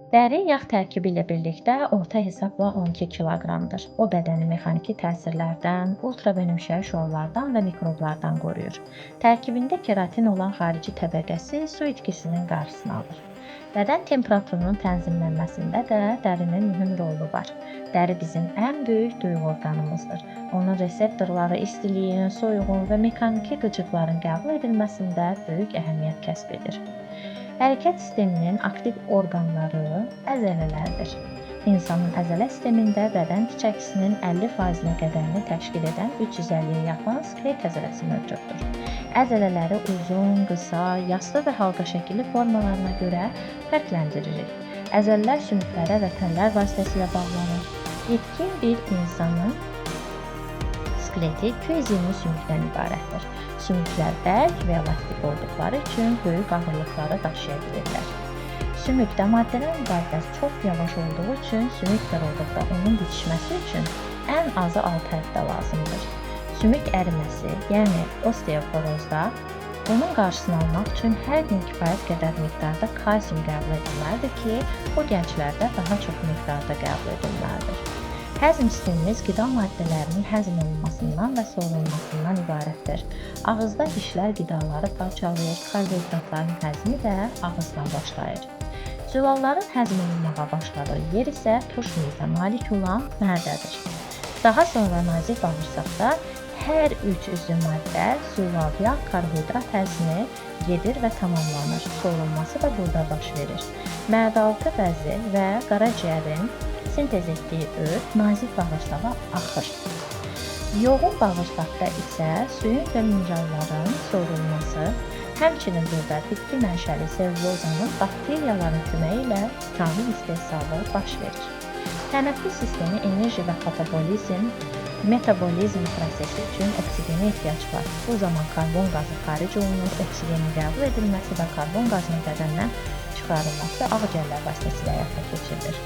Dəri yağ tərkibi ilə birlikdə orta hesabla 12 kiloqramdır. O bədəni mexaniki təsirlərdən, ultrabənövşəyi şüalardan və mikroblardan qoruyur. Tərkibində keratin olan xarici təbəqəsi su itkisinin qarşısını alır. Bədən temperaturunun tənzimlənməsində də dərinin mühüm rolu var. Dəri bizim ən böyük duyğu orqanımızdır. Onun reseptorları istiliyin, soyuğun və mexaniki qıcıqların qəbul edilməsində böyük əhəmiyyət kəsb edir. Hərəkət sisteminin aktiv orqanları əzələlərdir. İnsanın əzələ sistemində bədən çəkisinin 50%-nə qədərini təşkil edən 350-yə yaxın skelet əzələsi mövcuddur. Əzələləri uzun, qısa, yassı və halqa şəkilli formalarına görə fərqləndiririk. Əzələlər sümüklərə və təllər vasitəsilə bağlanır. Yetkin bir insanın skeleti 220 sümükdən ibarətdir. Sümüklər bərk və elastik olduqları üçün böyük ağırlıqları daşıya bilirlər. Sümükdə maddələrin mübadiləsi çox yavaş olduğu üçün sümük qırıldıqda onun bitişməsi üçün ən azı 6 həftə lazımdır. Sümük əriməsi, yəni osteoporozda bunun qarşısını almaq üçün hər gün kifayət qədər miqdarda kalsium qəbul edilməlidir ki, o gənclərdə daha çox miqdarda qəbul edilməlidir. Həzm sistemimiz qida maddələrinin həzm olunmasından və solunmasından ibarətdir. Ağızda dişlər qidaları parçalayır, karbohidratların həzmi də ağızdan başlayır. Zülalların həzm olunmağa başladığı yer isə turş mizə malik olan mədədir. Daha sonra nazik bağırsaqda hər 3 üzvü maddə zülal yağ karbohidrat həzmi gedir və tamamlanır. Solunması da burada baş verir. Mədə-altı bəzi və qaraciyərin sintez etdiyi öd nazik bağırsağa axır. Yoğun bağırsaqda isə suyun və mineralların sorulması, həmçinin burada bitki mənşəli selulozanın bakteriyaların köməyi ilə vitamin istehsalı baş verir. Tənəffüs sistemi enerji və metabolizm prosesi üçün oksigenə ehtiyac var. Bu zaman karbon qazı xaric olunur, oksigenin qəbul edilməsi və karbon qazının bədəndən çıxarılması ağciyərlər vasitəsilə həyata keçirilir.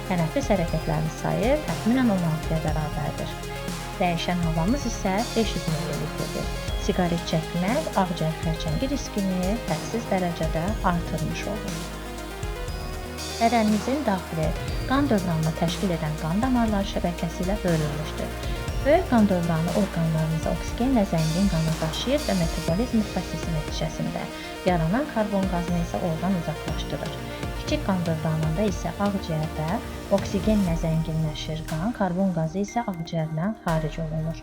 Tənəffüs hərəkətlərinin sayı təxminən 16-ya bərabərdir. Dəyişən havamız isə 500 ml-dir. Siqaret çəkmək ağciyər xərçəngi riskini hədsiz dərəcədə artırmış olur. Bədənimizin daxili qan dövranını təşkil edən qan damarları şəbəkəsi ilə bölünmüşdür. Böyük qan dövranı orqanlarımıza oksigenlə zəngin qanı daşıyır və metabolizm prosesi nəticəsində yaranan karbon qazını isə oradan uzaqlaşdırır. Kiçik qan dövranında isə ağciyərdə oksigenlə zənginləşir qan, karbon qazı isə ağciyərdən xaric olunur.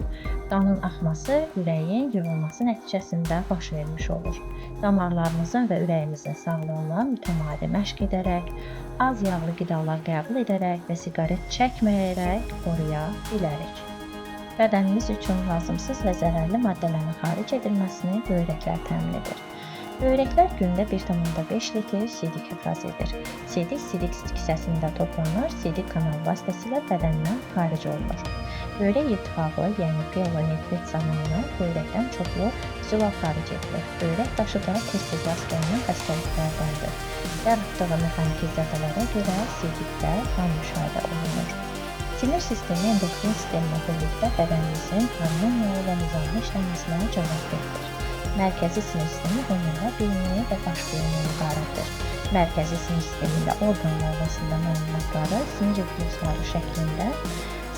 Qanın axması ürəyin yığılması nəticəsində baş vermiş olur. Damarlarımızın və ürəyimizin sağlığını mütəmadi məşq edərək, az yağlı qidalar qəbul edərək və siqaret çəkməyərək qoruya bilərik. Bədənimiz üçün lazımsız və zərərli maddələrin xaric edilməsini böyrəklər təmin edir. Böyrəklər gündə 1,5 litr sidik ifraz edir. Sidik kisəsində toplanır, sidik kanal vasitəsilə bədəndən xaric olunur. Böyrək irtifağı, yəni pyelonefrit zamanı böyrəkdən çoxlu zülal xaric edilir. Böyrək daşı da tez-tez rast gəlinən xəstəliklərdəndir. Yaratdığı mexaniki zədələrə görə sidikdə qan müşahidə olunur. Sinir sistemi endokrin sistemlə birlikdə bədənimizin harmoniyalı və nizamlı işləməsinə cavabdehdir. Mərkəzi sinir sistemi onlara beyni və baş beynindən ibarətdir. Mərkəzi sinir sistemi ilə orqanlar arasında məlumatları sinir impulsları şəklində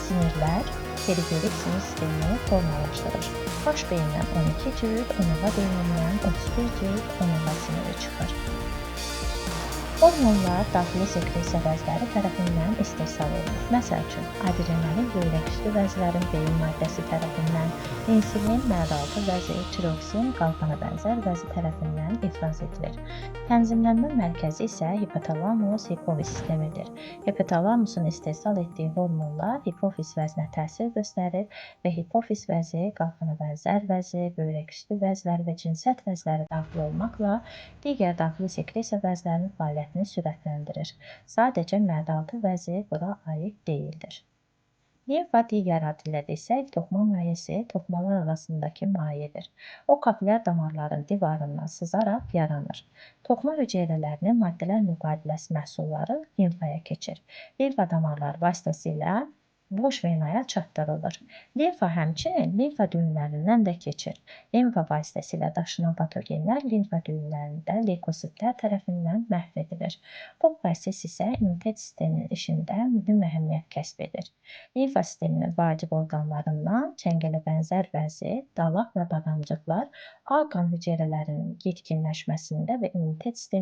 sinirlər periferik sinir sistemini formalaşdırır. Baş beyindən 12 cüt, onurğa beynindən 31 cüt onurğa siniri çıxır. Hormonlar daxili sekresiya vəzləri tərəfindən istehsal olunur. Məsəl üçün, adrenalin böyrək üstü vəzlərin beyin maddəsi tərəfindən, insulin mədə-altı vəzi, tiroksin qalxana bənzər vəzi tərəfindən ifraz edilir. Tənzimlənmə mərkəzi isə hipotalamus-hipofiz sistemidir. Hipotalamusun istehsal etdiyi hormonlar hipofiz vəzinə təsir göstərir və hipofiz vəzi, qalxana bənzər vəzi, böyrək üstü vəzlər və cinsət vəzləri daxil olmaqla digər daxili sekresiya vəzlərinin fəaliyyətini sürətləndirir. Sadəcə mədə-altı vəzi bura aid deyildir. Limfa digər adıyla desək, toxuma mayesi toxumalar arasındakı mayedir. O, kapillər damarların divarından sızaraq yaranır. Toxuma hüceyrələrinin maddələr mübadiləsi məhsulları limfaya keçir. Limfa damarları vasitəsilə boş venaya çatdırılır. Limfa həmçinin limfa düyünlərindən də keçir. Limfa vasitəsilə daşınan patogenlər limfa düyünlərində leykositlər tərəfindən məhv edilir. Bu proses isə immunitet sisteminin işində mühüm əhəmiyyət kəsb edir. Limfa sisteminin vacib orqanlarından çəngələ bənzər vəzi, dalaq və badamcıqlar A qan hüceyrələrinin yetkinləşməsində və immunitet sisteminin